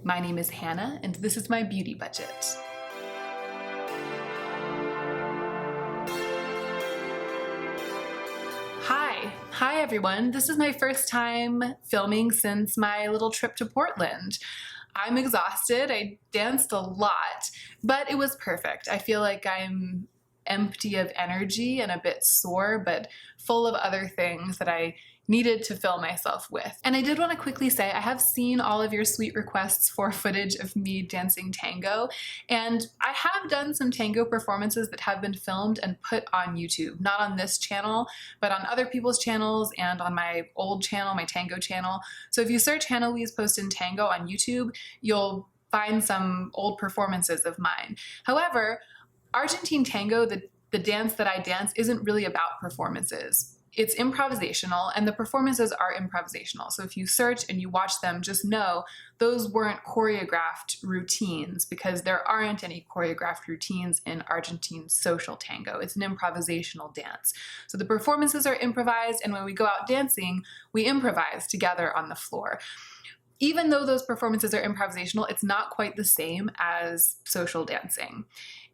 My name is Hannah, and this is my beauty budget. Hi everyone. This is my first time filming since my little trip to Portland. I'm exhausted. I danced a lot, but it was perfect. I feel like I'm empty of energy and a bit sore, but full of other things that I needed to fill myself with. And I did want to quickly say I have seen all of your sweet requests for footage of me dancing tango, and I have done some tango performances that have been filmed and put on YouTube. Not on this channel, but on other people's channels and on my old channel, my tango channel. So if you search Hannah Louise Poston tango on YouTube, you'll find some old performances of mine. However, Argentine tango, the dance that I dance, isn't really about performances. It's improvisational, and the performances are improvisational. So if you search and you watch them, just know those weren't choreographed routines, because there aren't any choreographed routines in Argentine social tango. It's an improvisational dance. So the performances are improvised, and when we go out dancing, we improvise together on the floor. Even though those performances are improvisational, it's not quite the same as social dancing.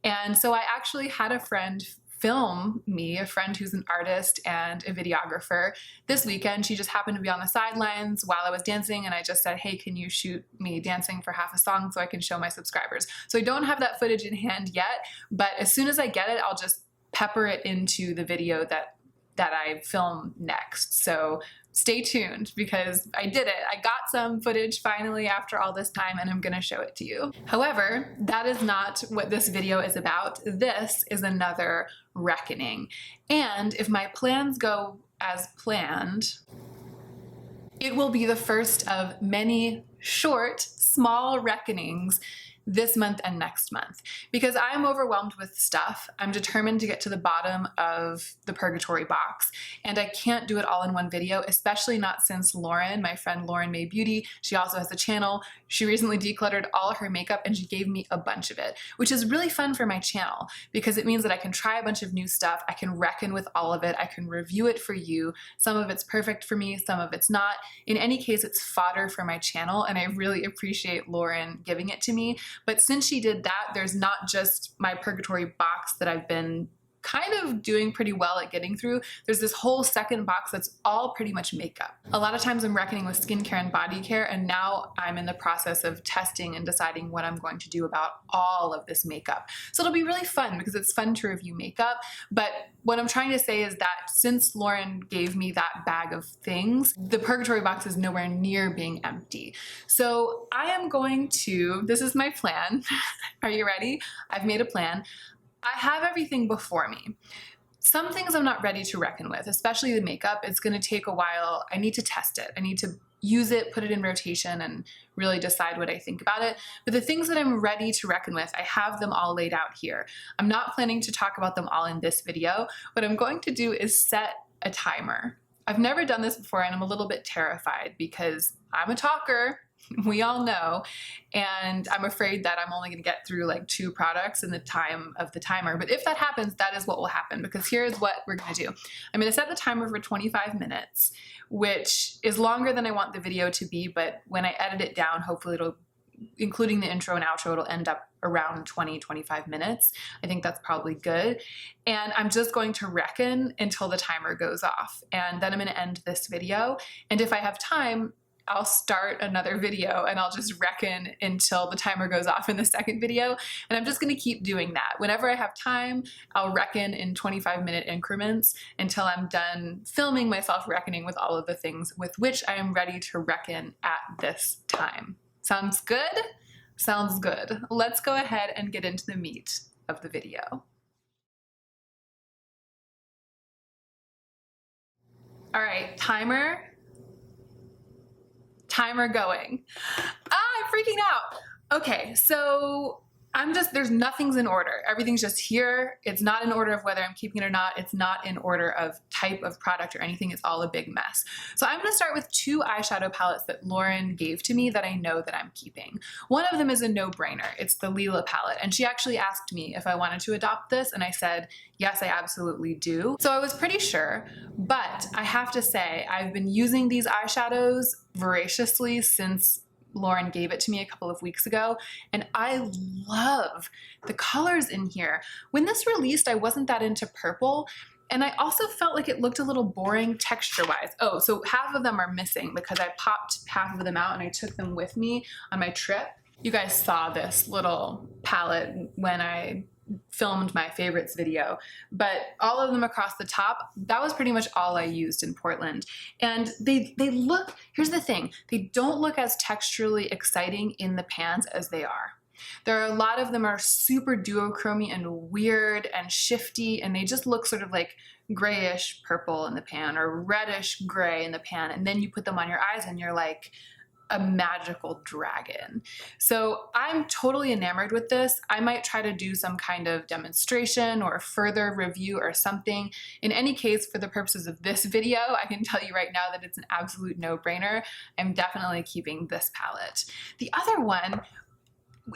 And so I actually had a friend film me, a friend who's an artist and a videographer. This weekend, she just happened to be on the sidelines while I was dancing, and I just said, hey, can you shoot me dancing for half a song so I can show my subscribers? So I don't have that footage in hand yet, but as soon as I get it, I'll just pepper it into the video that I film next. So stay tuned, because I did it. I got some footage finally after all this time, and I'm gonna show it to you. However, that is not what this video is about. This is another reckoning. And if my plans go as planned, it will be the first of many short, small reckonings this month and next month. Because I'm overwhelmed with stuff, I'm determined to get to the bottom of the purgatory box, and I can't do it all in one video, especially not since Lauren, my friend Lauren May Beauty, she also has a channel. She recently decluttered all her makeup and she gave me a bunch of it, which is really fun for my channel because it means that I can try a bunch of new stuff, I can reckon with all of it, I can review it for you. Some of it's perfect for me, some of it's not. In any case, it's fodder for my channel, and I really appreciate Lauren giving it to me. But since she did that, there's not just my purgatory box that I've been kind of doing pretty well at getting through. There's this whole second box that's all pretty much makeup. A lot of times I'm reckoning with skincare and body care, and now I'm in the process of testing and deciding what I'm going to do about all of this makeup. So it'll be really fun because it's fun to review makeup. But what I'm trying to say is that since Lauren gave me that bag of things, the purgatory box is nowhere near being empty. So I am going to, this is my plan. Are you ready? I've made a plan. I have everything before me. Some things I'm not ready to reckon with, especially the makeup. It's going to take a while. I need to test it. I need to use it, put it in rotation, and really decide what I think about it. But the things that I'm ready to reckon with, I have them all laid out here. I'm not planning to talk about them all in this video. What I'm going to do is set a timer. I've never done this before, and I'm a little bit terrified because I'm a talker. We all know, and I'm afraid that I'm only going to get through like 2 products in the time of the timer. But if that happens, that is what will happen, because here's what we're going to do. I'm going to set the timer for 25 minutes, which is longer than I want the video to be, but when I edit it down, hopefully it'll, including the intro and outro, it'll end up around 20-25 minutes. I think that's probably good. And I'm just going to reckon until the timer goes off, and then I'm going to end this video. And if I have time, I'll start another video and I'll just reckon until the timer goes off in the second video. And I'm just going to keep doing that. Whenever I have time, I'll reckon in 25-minute increments until I'm done filming myself reckoning with all of the things with which I am ready to reckon at this time. Sounds good? Sounds good. Let's go ahead and get into the meat of the video. All right, timer going. I'm freaking out. Okay, so there's nothing's in order. Everything's just here. It's not in order of whether I'm keeping it or not. It's not in order of type of product or anything. It's all a big mess. So I'm gonna start with 2 eyeshadow palettes that Lauren gave to me that I know that I'm keeping. One of them is a no-brainer. It's the Lila palette. And she actually asked me if I wanted to adopt this, and I said, yes, I absolutely do. So I was pretty sure, but I have to say, I've been using these eyeshadows voraciously since Lauren gave it to me a couple of weeks ago, and I love the colors in here. When this released, I wasn't that into purple, and I also felt like it looked a little boring texture-wise. Oh, so half of them are missing because I popped half of them out and I took them with me on my trip. You guys saw this little palette when I filmed my favorites video, but all of them across the top, that was pretty much all I used in Portland. And they look, here's the thing, they don't look as texturally exciting in the pans as they are. There are a lot of them are super duochromy and weird and shifty, and they just look sort of like grayish purple in the pan or reddish gray in the pan, and then you put them on your eyes and you're like a magical dragon. So I'm totally enamored with this. I might try to do some kind of demonstration or further review or something. In any case, for the purposes of this video, I can tell you right now that it's an absolute no-brainer. I'm definitely keeping this palette. The other one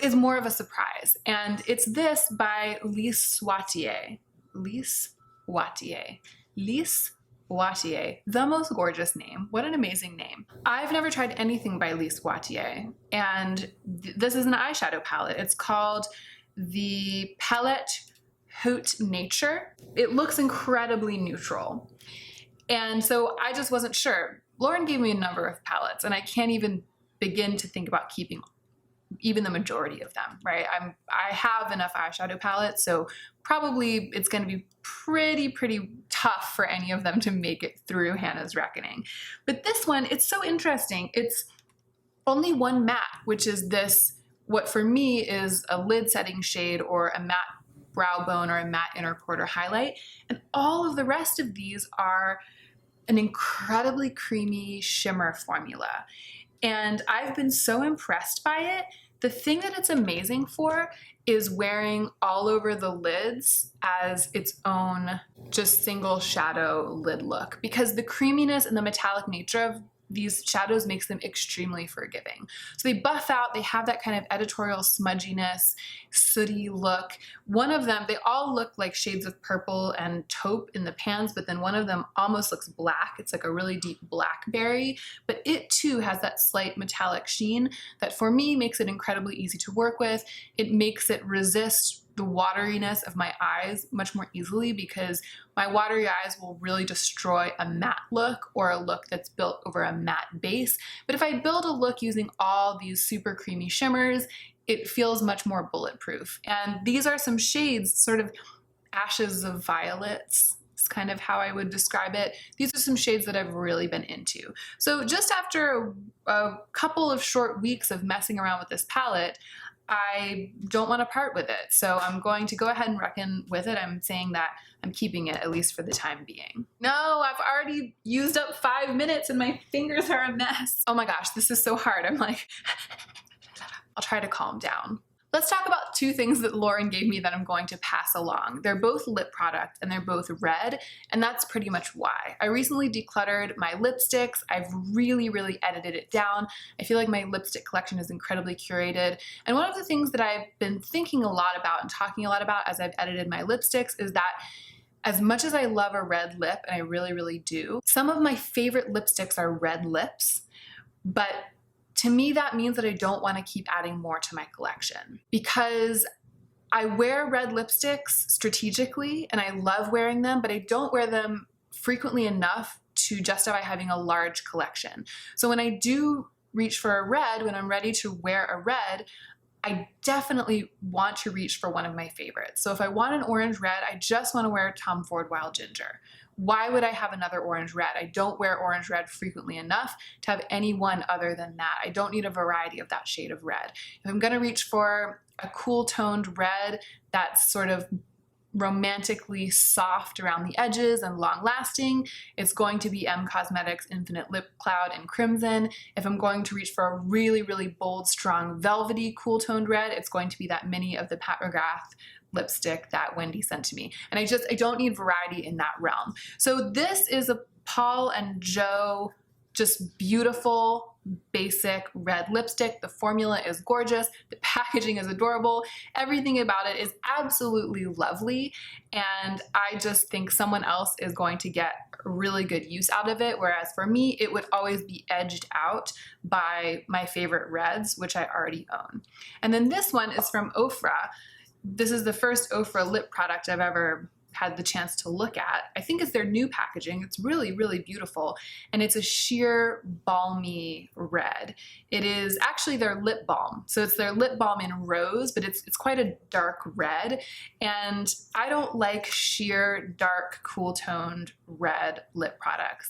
is more of a surprise, and it's this by Louise Poston. Louise Poston. Louise Poston, the most gorgeous name. What an amazing name. I've never tried anything by Louise Poston, and this is an eyeshadow palette. It's called the palette Haute Nature. It looks incredibly neutral, and so I just wasn't sure. Lauren gave me a number of palettes, and I can't even begin to think about keeping even the majority of them, right? I have enough eyeshadow palettes, so probably it's going to be pretty tough for any of them to make it through Hannah's Reckoning. But this one, it's so interesting. It's only one matte, which is this, what for me is a lid setting shade or a matte brow bone or a matte inner quarter highlight. And all of the rest of these are an incredibly creamy shimmer formula. And I've been so impressed by it. The thing that it's amazing for is wearing all over the lids as its own just single shadow lid look, because the creaminess and the metallic nature of these shadows makes them extremely forgiving. So they buff out, they have that kind of editorial smudginess, sooty look. One of them, they all look like shades of purple and taupe in the pans, but then one of them almost looks black. It's like a really deep blackberry, but it too has that slight metallic sheen that for me makes it incredibly easy to work with. It makes it resist the wateriness of my eyes much more easily, because my watery eyes will really destroy a matte look or a look that's built over a matte base. But if I build a look using all these super creamy shimmers, it feels much more bulletproof. And these are some shades, sort of ashes of violets. It's kind of how I would describe it. These are some shades that I've really been into. So just after a couple of short weeks of messing around with this palette, I don't want to part with it. So I'm going to go ahead and reckon with it. I'm saying that I'm keeping it, at least for the time being. No, I've already used up 5 minutes and my fingers are a mess. Oh my gosh, this is so hard. I'm like, I'll try to calm down. Let's talk about two things that Lauren gave me that I'm going to pass along. They're both lip products and they're both red, and that's pretty much why. I recently decluttered my lipsticks. I've really edited it down. I feel like my lipstick collection is incredibly curated. And one of the things that I've been thinking a lot about and talking a lot about as I've edited my lipsticks is that as much as I love a red lip, and I really do, some of my favorite lipsticks are red lips, but to me, that means that I don't want to keep adding more to my collection, because I wear red lipsticks strategically and I love wearing them, but I don't wear them frequently enough to justify having a large collection. So when I do reach for a red, when I'm ready to wear a red, I definitely want to reach for one of my favorites. So if I want an orange red, I just want to wear Tom Ford Wild Ginger. Why would I have another orange red? I don't wear orange red frequently enough to have any one other than that. I don't need a variety of that shade of red. If I'm gonna reach for a cool toned red that's sort of romantically soft around the edges and long lasting, it's going to be M Cosmetics Infinite Lip Cloud in Crimson. If I'm going to reach for a really bold, strong, velvety, cool toned red, it's going to be that mini of the Pat McGrath lipstick that Wendy sent to me. And I don't need variety in that realm. So this is a Paul and Joe, just beautiful basic red lipstick. The formula is gorgeous. The packaging is adorable. Everything about it is absolutely lovely. And I just think someone else is going to get really good use out of it. Whereas for me, it would always be edged out by my favorite reds, which I already own. And then this one is from Ofra. This is the first Ofra lip product I've ever had the chance to look at. I think it's their new packaging. It's really, really beautiful. And it's a sheer balmy red. It is actually their lip balm. So it's their lip balm in rose, but it's quite a dark red. And I don't like sheer, dark, cool toned red lip products.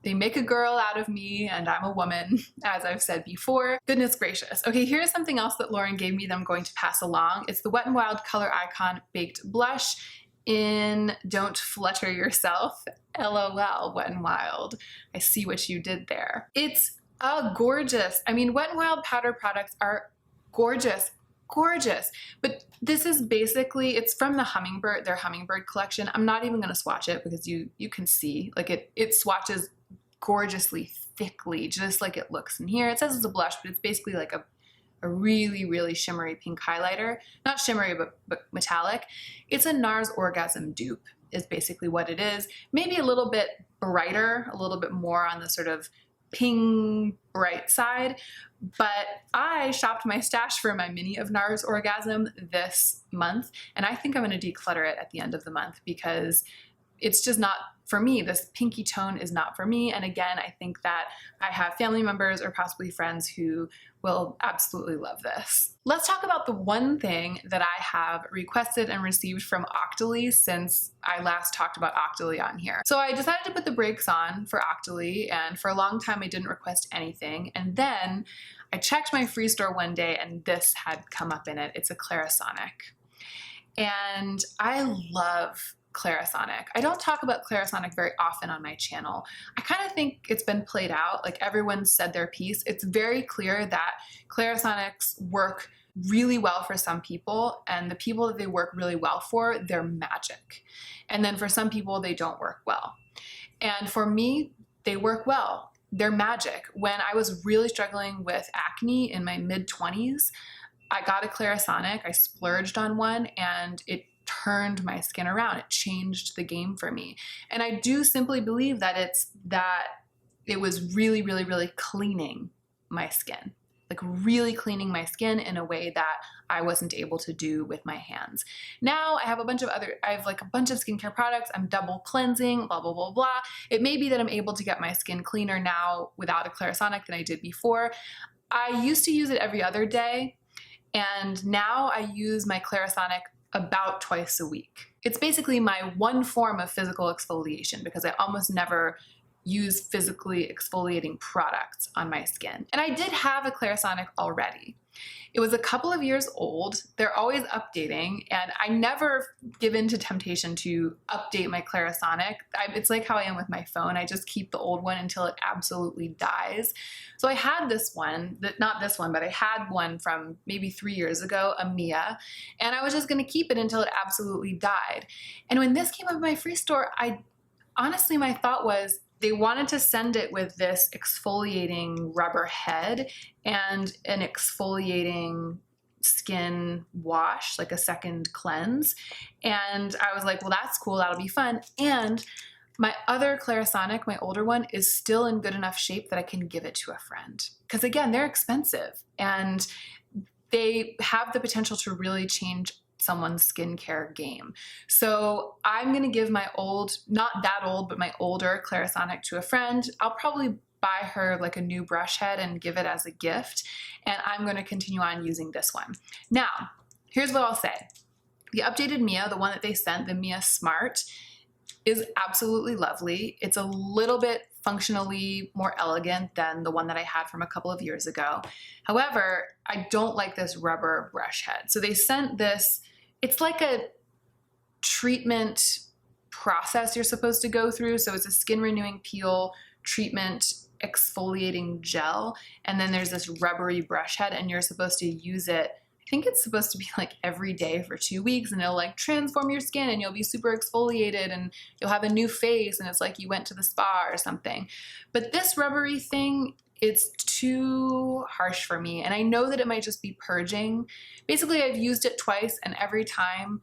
They make a girl out of me, and I'm a woman, as I've said before. Goodness gracious. Okay, here's something else that Lauren gave me that I'm going to pass along. It's the Wet n Wild Color Icon Baked Blush in Don't Flutter Yourself. LOL, Wet n Wild. I see what you did there. It's gorgeous. I mean, Wet n Wild powder products are gorgeous. Gorgeous. But this is basically, it's from the Hummingbird, their Hummingbird collection. I'm not even going to swatch it because you can see, like it swatches gorgeously thickly, just like it looks in here. It says it's a blush, but it's basically like a really, really shimmery pink highlighter. Not shimmery, but metallic. It's a NARS Orgasm dupe is basically what it is. Maybe a little bit brighter, a little bit more on the sort of pink bright side. But I shopped my stash for my mini of NARS Orgasm this month, and I think I'm going to declutter it at the end of the month because it's just not for me. This pinky tone is not for me. And again, I think that I have family members or possibly friends who will absolutely love this. Let's talk about the one thing that I have requested and received from Australis since I last talked about Australis on here. So I decided to put the brakes on for Australis, and for a long time I didn't request anything. And then I checked my free store one day and this had come up in it. It's a Clarisonic. And I love Clarisonic. I don't talk about Clarisonic very often on my channel. I kind of think it's been played out, like everyone said their piece. It's very clear that Clarisonics work really well for some people, and the people that they work really well for, they're magic. And then for some people, they don't work well. And for me, they work well. They're magic. When I was really struggling with acne in my mid-20s, I got a Clarisonic, I splurged on one, and it turned my skin around. It changed the game for me. And I do simply believe that it was really, really, really cleaning my skin. Like really cleaning my skin in a way that I wasn't able to do with my hands. Now I have a bunch of skincare products. I'm double cleansing, blah, blah, blah, blah. It may be that I'm able to get my skin cleaner now without a Clarisonic than I did before. I used to use it every other day, and now I use my Clarisonic about twice a week. It's basically my one form of physical exfoliation because I almost never use physically exfoliating products on my skin. And I did have a Clarisonic already. It was a couple of years old. They're always updating, and I never give in to temptation to update my Clarisonic. It's like how I am with my phone. I just keep the old one until it absolutely dies. So I had this one, not this one, but I had one from maybe 3 years ago, a Mia, and I was just gonna keep it until it absolutely died. And when this came up in my free store, honestly, my thought was, they wanted to send it with this exfoliating rubber head and an exfoliating skin wash, like a second cleanse. And I was like, well, that's cool. That'll be fun. And my other Clarisonic, my older one, is still in good enough shape that I can give it to a friend. Because again, they're expensive and they have the potential to really change someone's skincare game. So I'm gonna give my not that old, but my older Clarisonic to a friend. I'll probably buy her like a new brush head and give it as a gift. And I'm gonna continue on using this one. Now, here's what I'll say. The updated Mia, the one that they sent, the Mia Smart, is absolutely lovely. It's a little bit functionally more elegant than the one that I had from a couple of years ago. However, I don't like this rubber brush head. So they sent this, it's like a treatment process you're supposed to go through. So it's a skin renewing peel, treatment, exfoliating gel, and then there's this rubbery brush head, and you're supposed to use it, I think it's supposed to be like every day for 2 weeks, and it'll like transform your skin and you'll be super exfoliated and you'll have a new face and it's like you went to the spa or something. But this rubbery thing it's too harsh for me. And I know that it might just be purging. Basically, I've used it twice, and every time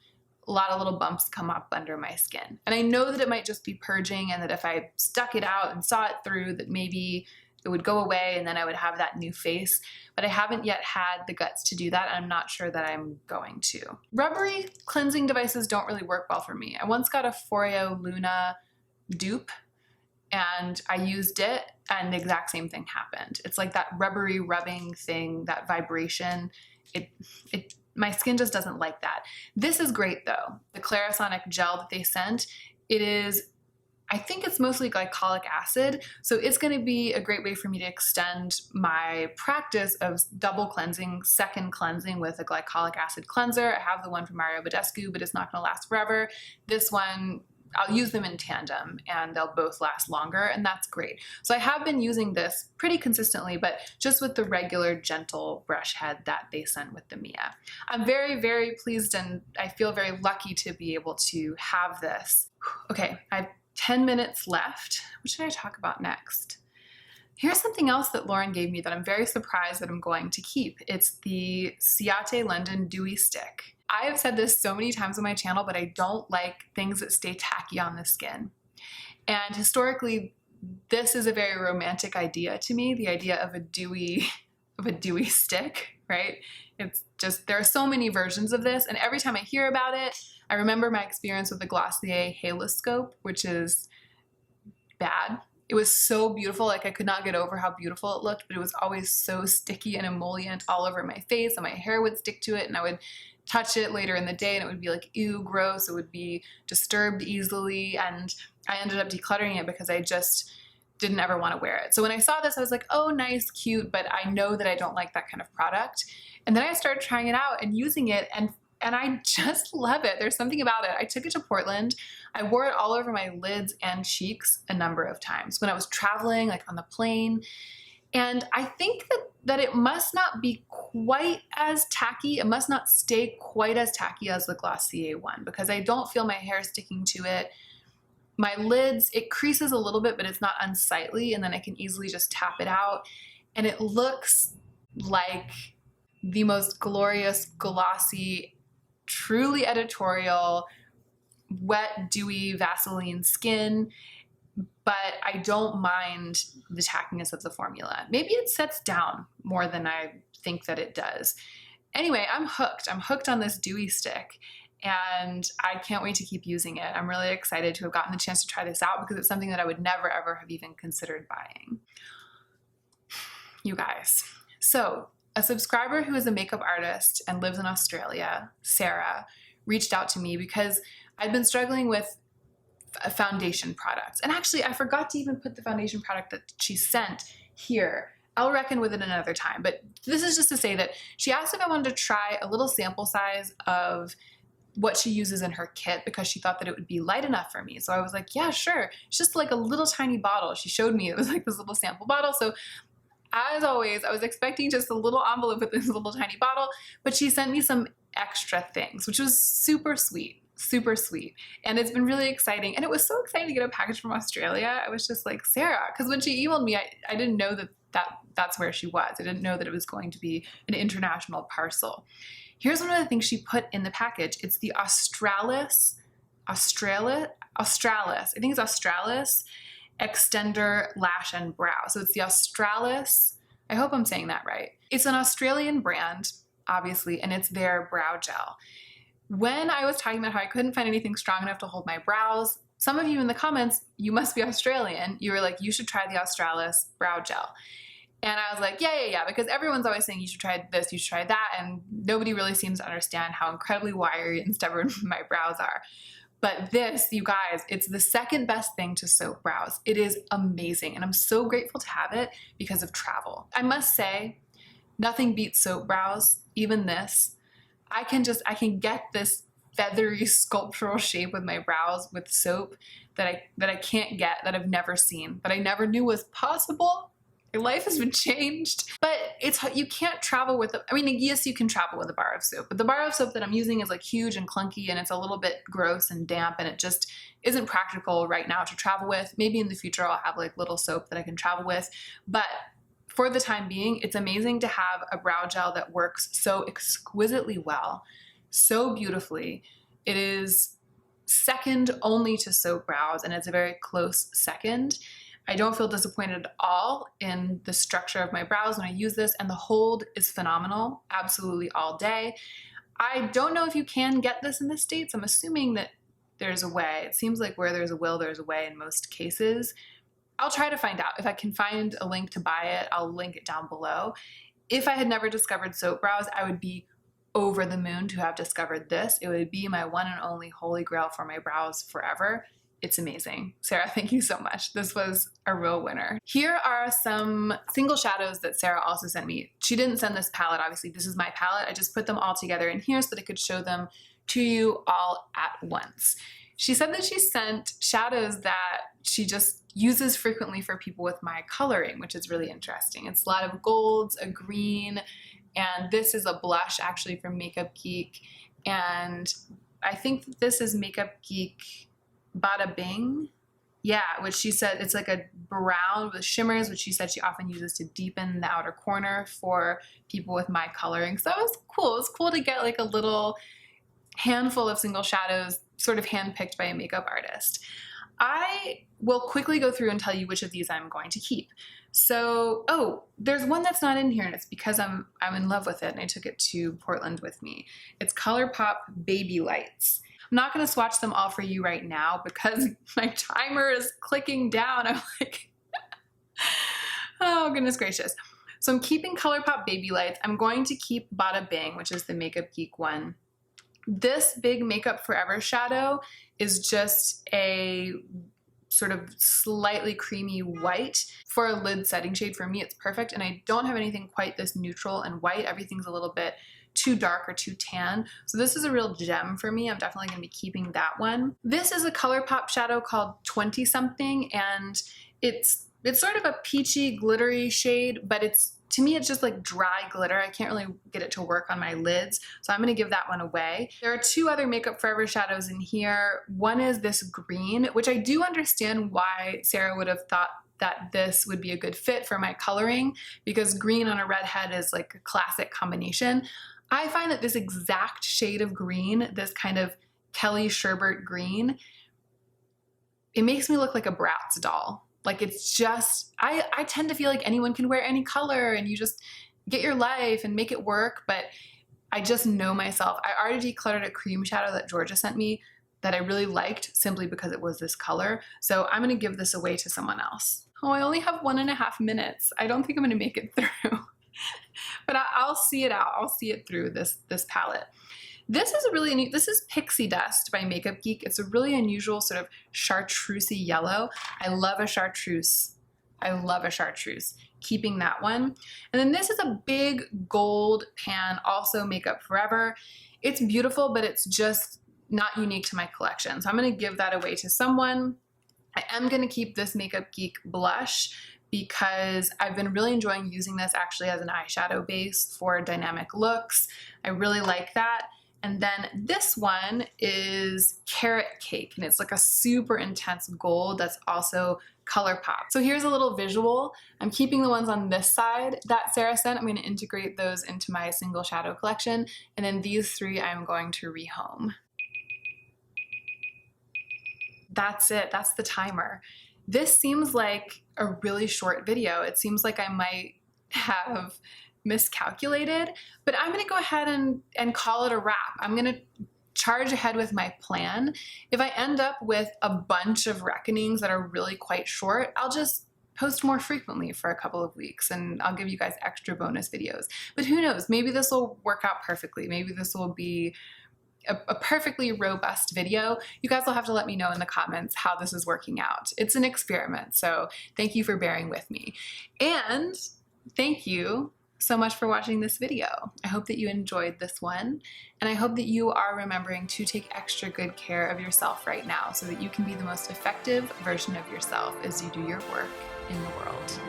a lot of little bumps come up under my skin. And I know that it might just be purging, and that if I stuck it out and saw it through, that maybe it would go away and then I would have that new face. But I haven't yet had the guts to do that, and I'm not sure that I'm going to. Rubbery cleansing devices don't really work well for me. I once got a Foreo Luna dupe, and I used it, and the exact same thing happened. It's like that rubbery rubbing thing, that vibration. My skin just doesn't like that. This is great though. The Clarisonic gel that they sent, I think it's mostly glycolic acid, so it's going to be a great way for me to extend my practice of double cleansing, second cleansing with a glycolic acid cleanser. I have the one from Mario Badescu, but it's not going to last forever. This one, I'll use them in tandem and they'll both last longer, and that's great. So I have been using this pretty consistently, but just with the regular gentle brush head that they sent with the Mia. I'm very, very pleased, and I feel very lucky to be able to have this. Okay, I have 10 minutes left. What should I talk about next? Here's something else that Lauren gave me that I'm very surprised that I'm going to keep. It's the Ciate London Dewy Stick. I have said this so many times on my channel, but I don't like things that stay tacky on the skin. And historically, this is a very romantic idea to me, the idea of a dewy stick, right? It's just, there are so many versions of this, and every time I hear about it, I remember my experience with the Glossier Haloscope, which is bad. It was so beautiful, like I could not get over how beautiful it looked, but it was always so sticky and emollient all over my face, and my hair would stick to it, and I would touch it later in the day and it would be like, ew, gross. It would be disturbed easily, and I ended up decluttering it because I just didn't ever want to wear it. So when I saw this, I was like, oh, nice, cute, but I know that I don't like that kind of product. And then I started trying it out and using it, and I just love it. There's something about it. I took it to Portland. I wore it all over my lids and cheeks a number of times when I was traveling, like on the plane. And I think that it must not be quite as tacky. It must not stay quite as tacky as the Glossier one, because I don't feel my hair sticking to it. My lids, it creases a little bit, but it's not unsightly, and then I can easily just tap it out. And it looks like the most glorious, glossy, truly editorial, wet, dewy Vaseline skin. But I don't mind the tackiness of the formula. Maybe it sets down more than I think that it does. Anyway, I'm hooked. I'm hooked on this dewy stick, and I can't wait to keep using it. I'm really excited to have gotten the chance to try this out because it's something that I would never ever have even considered buying. You guys. So a subscriber who is a makeup artist and lives in Australia, Sarah, reached out to me because I'd been struggling with foundation products. And actually, I forgot to even put the foundation product that she sent here. I'll reckon with it another time. But this is just to say that she asked if I wanted to try a little sample size of what she uses in her kit because she thought that it would be light enough for me. So I was like, yeah, sure. It's just like a little tiny bottle. She showed me it was like this little sample bottle. So as always, I was expecting just a little envelope with this little tiny bottle, but she sent me some extra things, which was super sweet. Super sweet. And it's been really exciting. And it was so exciting to get a package from Australia. I was just like, Sarah, because when she emailed me, I didn't know that's where she was. I didn't know that it was going to be an international parcel. Here's one of the things she put in the package. It's the Australis, I think it's Australis Extender Lash and Brow. So it's the Australis, I hope I'm saying that right. It's an Australian brand, obviously, and it's their brow gel. When I was talking about how I couldn't find anything strong enough to hold my brows, some of you in the comments, you must be Australian. You were like, you should try the Australis Brow Gel. And I was like, yeah, because everyone's always saying you should try this, you should try that, and nobody really seems to understand how incredibly wiry and stubborn my brows are. But this, you guys, it's the second best thing to soap brows. It is amazing, and I'm so grateful to have it because of travel. I must say, nothing beats soap brows, even this. I can get this feathery sculptural shape with my brows with soap that I can't get, that I've never seen, that I never knew was possible. My life has been changed. But you can't travel with I mean, yes, you can travel with a bar of soap, but the bar of soap that I'm using is like huge and clunky, and it's a little bit gross and damp, and it just isn't practical right now to travel with. Maybe in the future I'll have like little soap that I can travel with, but for the time being, it's amazing to have a brow gel that works so exquisitely well, so beautifully. It is second only to soap brows, and it's a very close second. I don't feel disappointed at all in the structure of my brows when I use this, and the hold is phenomenal, absolutely all day. I don't know if you can get this in the States. I'm assuming that there's a way. It seems like where there's a will, there's a way in most cases. I'll try to find out. If I can find a link to buy it, I'll link it down below. If I had never discovered soap brows, I would be over the moon to have discovered this. It would be my one and only holy grail for my brows forever. It's amazing. Sarah, thank you so much. This was a real winner. Here are some single shadows that Sarah also sent me. She didn't send this palette, obviously. This is my palette. I just put them all together in here so that I could show them to you all at once. She said that she sent shadows that she just uses frequently for people with my coloring, which is really interesting. It's a lot of golds, a green, and this is a blush actually from Makeup Geek. And I think that this is Makeup Geek Bada Bing. Yeah, which she said it's like a brown with shimmers, which she said she often uses to deepen the outer corner for people with my coloring. So that was cool. It was cool to get like a little handful of single shadows sort of handpicked by a makeup artist. I will quickly go through and tell you which of these I'm going to keep. So, oh, there's one that's not in here, and it's because I'm in love with it and I took it to Portland with me. It's ColourPop Baby Lights. I'm not going to swatch them all for you right now because my timer is clicking down. I'm like, oh goodness gracious. So I'm keeping ColourPop Baby Lights. I'm going to keep Bada Bing, which is the Makeup Geek one. This Big Makeup Forever shadow is just a sort of slightly creamy white. For a lid setting shade, for me, it's perfect. And I don't have anything quite this neutral and white. Everything's a little bit too dark or too tan. So this is a real gem for me. I'm definitely going to be keeping that one. This is a ColourPop shadow called 20 something, and it's sort of a peachy, glittery shade, but to me, it's just like dry glitter. I can't really get it to work on my lids, so I'm gonna give that one away. There are two other Makeup Forever shadows in here. One is this green, which I do understand why Sarah would have thought that this would be a good fit for my coloring, because green on a redhead is like a classic combination. I find that this exact shade of green, this kind of Kelly Sherbert green, it makes me look like a Bratz doll. Like it's just, I tend to feel like anyone can wear any color and you just get your life and make it work, but I just know myself. I already decluttered a cream shadow that Georgia sent me that I really liked simply because it was this color. So I'm gonna give this away to someone else. Oh, I only have 1.5 minutes. I don't think I'm gonna make it through, but I'll see it out. I'll see it through this palette. This is a really neat, this is Pixie Dust by Makeup Geek. It's a really unusual sort of chartreusey yellow. I love a chartreuse. I love a chartreuse. Keeping that one. And then this is a big gold pan, also Makeup Forever. It's beautiful, but it's just not unique to my collection. So I'm gonna give that away to someone. I am gonna keep this Makeup Geek blush because I've been really enjoying using this actually as an eyeshadow base for dynamic looks. I really like that. And then this one is Carrot Cake, and it's like a super intense gold that's also ColourPop. So here's a little visual. I'm keeping the ones on this side that Sarah sent. I'm going to integrate those into my single shadow collection, and then these three I'm going to rehome. That's it. That's the timer. This seems like a really short video. It seems like I might have miscalculated, but I'm gonna go ahead and call it a wrap. I'm gonna charge ahead with my plan. If I end up with a bunch of reckonings that are really quite short, I'll just post more frequently for a couple of weeks and I'll give you guys extra bonus videos. But who knows, maybe this will work out perfectly. Maybe this will be a perfectly robust video. You guys will have to let me know in the comments how this is working out. It's an experiment, so thank you for bearing with me. And thank you so much for watching this video. I hope that you enjoyed this one, and I hope that you are remembering to take extra good care of yourself right now so that you can be the most effective version of yourself as you do your work in the world.